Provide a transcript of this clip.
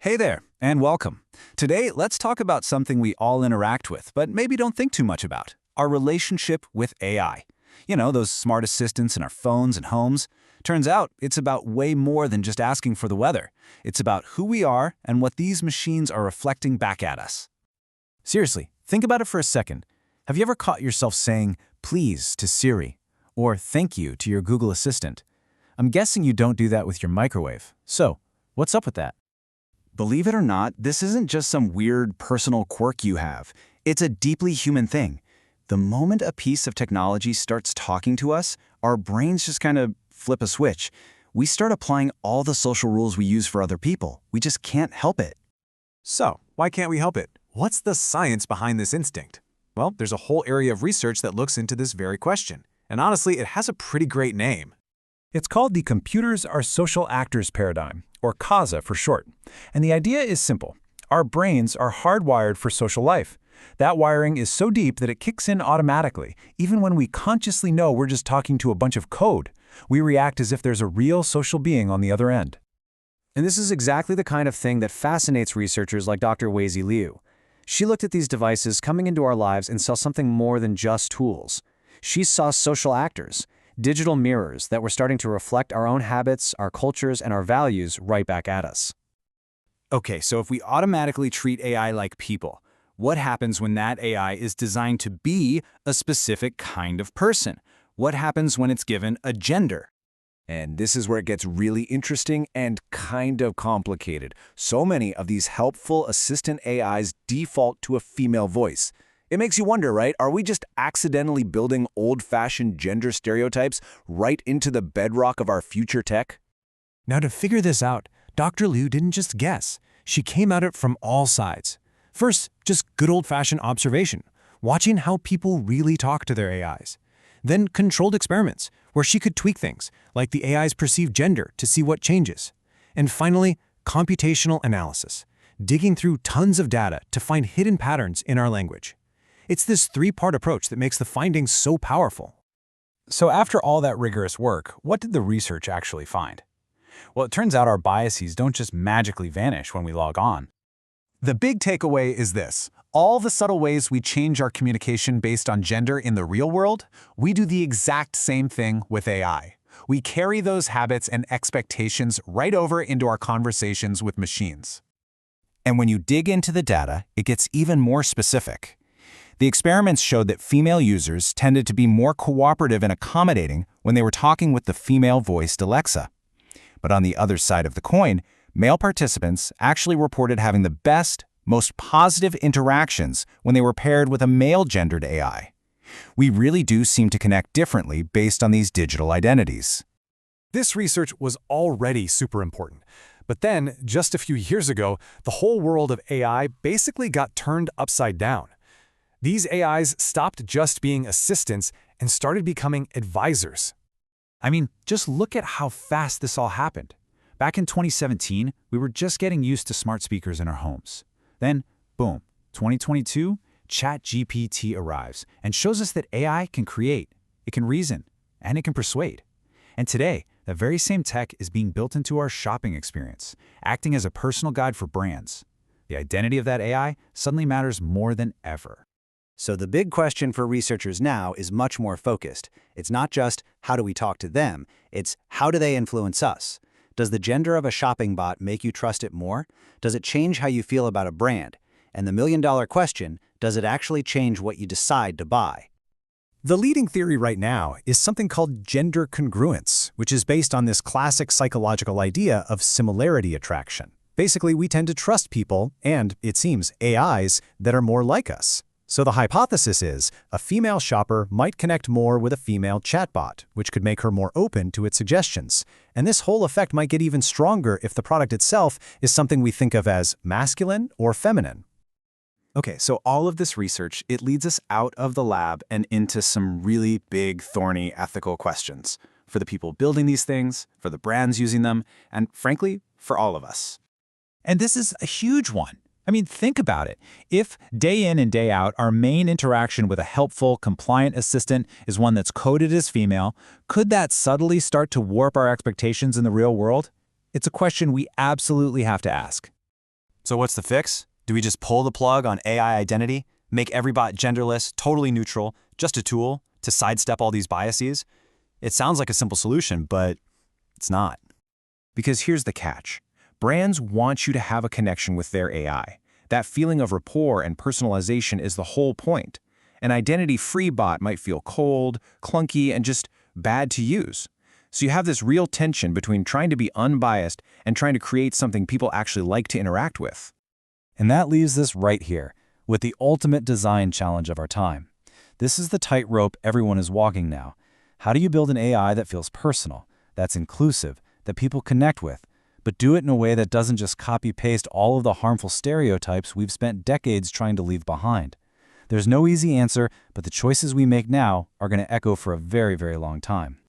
Hey there, and welcome. Today, let's talk about something we all interact with, but maybe don't think too much about: our relationship with AI. You know, those smart assistants in our phones and homes. Turns out, it's about way more than just asking for the weather. It's about who we are and what these machines are reflecting back at us. Seriously, think about it for a second. Have you ever caught yourself saying, "please" to Siri, or "thank you" to your Google Assistant? I'm guessing you don't do that with your microwave. So, what's up with that? Believe it or not, this isn't just some weird personal quirk you have. It's a deeply human thing. The moment a piece of technology starts talking to us, our brains just kind of flip a switch. We start applying all the social rules we use for other people. We just can't help it. So, why can't we help it? What's the science behind this instinct? Well, there's a whole area of research that looks into this very question. And honestly, it has a pretty great name. It's called the Computers Are Social Actors Paradigm, or CASA for short. And the idea is simple. Our brains are hardwired for social life. That wiring is so deep that it kicks in automatically, even when we consciously know we're just talking to a bunch of code. We react as if there's a real social being on the other end. And this is exactly the kind of thing that fascinates researchers like Dr. Weizi Liu. She looked at these devices coming into our lives and saw something more than just tools. She saw social actors, digital mirrors that were starting to reflect our own habits, our cultures, and our values right back at us. Okay, so if we automatically treat AI like people, what happens when that AI is designed to be a specific kind of person? What happens when it's given a gender? And this is where it gets really interesting and kind of complicated. So many of these helpful assistant AIs default to a female voice. It makes you wonder, right? Are we just accidentally building old-fashioned gender stereotypes right into the bedrock of our future tech? Now, to figure this out, Dr. Liu didn't just guess. She came at it from all sides. First, just good old-fashioned observation, watching how people really talk to their AIs. Then controlled experiments, where she could tweak things, like the AI's perceived gender, to see what changes. And finally, computational analysis, digging through tons of data to find hidden patterns in our language. It's this three-part approach that makes the findings so powerful. So after all that rigorous work, what did the research actually find? Well, it turns out our biases don't just magically vanish when we log on. The big takeaway is this: all the subtle ways we change our communication based on gender in the real world, we do the exact same thing with AI. We carry those habits and expectations right over into our conversations with machines. And when you dig into the data, it gets even more specific. The experiments showed that female users tended to be more cooperative and accommodating when they were talking with the female-voiced Alexa. But on the other side of the coin, male participants actually reported having the best, most positive interactions when they were paired with a male-gendered AI. We really do seem to connect differently based on these digital identities. This research was already super important. But then, just a few years ago, the whole world of AI basically got turned upside down. These AIs stopped just being assistants and started becoming advisors. I mean, just look at how fast this all happened. Back in 2017, we were just getting used to smart speakers in our homes. Then, boom, 2022, ChatGPT arrives and shows us that AI can create, it can reason, and it can persuade. And today, that very same tech is being built into our shopping experience, acting as a personal guide for brands. The identity of that AI suddenly matters more than ever. So the big question for researchers now is much more focused. It's not just how do we talk to them, it's how do they influence us? Does the gender of a shopping bot make you trust it more? Does it change how you feel about a brand? And the million-dollar question, does it actually change what you decide to buy? The leading theory right now is something called gender congruence, which is based on this classic psychological idea of similarity attraction. Basically, we tend to trust people and, it seems, AIs that are more like us. So the hypothesis is a female shopper might connect more with a female chatbot, which could make her more open to its suggestions. And this whole effect might get even stronger if the product itself is something we think of as masculine or feminine. Okay, so all of this research, it leads us out of the lab and into some really big, thorny ethical questions for the people building these things, for the brands using them, and frankly, for all of us. And this is a huge one. I mean, think about it. If day in and day out, our main interaction with a helpful, compliant assistant is one that's coded as female, could that subtly start to warp our expectations in the real world? It's a question we absolutely have to ask. So what's the fix? Do we just pull the plug on AI identity, make every bot genderless, totally neutral, just a tool to sidestep all these biases? It sounds like a simple solution, but it's not. Because here's the catch. Brands want you to have a connection with their AI. That feeling of rapport and personalization is the whole point. An identity-free bot might feel cold, clunky, and just bad to use. So you have this real tension between trying to be unbiased and trying to create something people actually like to interact with. And that leaves us right here, with the ultimate design challenge of our time. This is the tightrope everyone is walking now. How do you build an AI that feels personal, that's inclusive, that people connect with, but do it in a way that doesn't just copy-paste all of the harmful stereotypes we've spent decades trying to leave behind? There's no easy answer, but the choices we make now are going to echo for a very, very long time.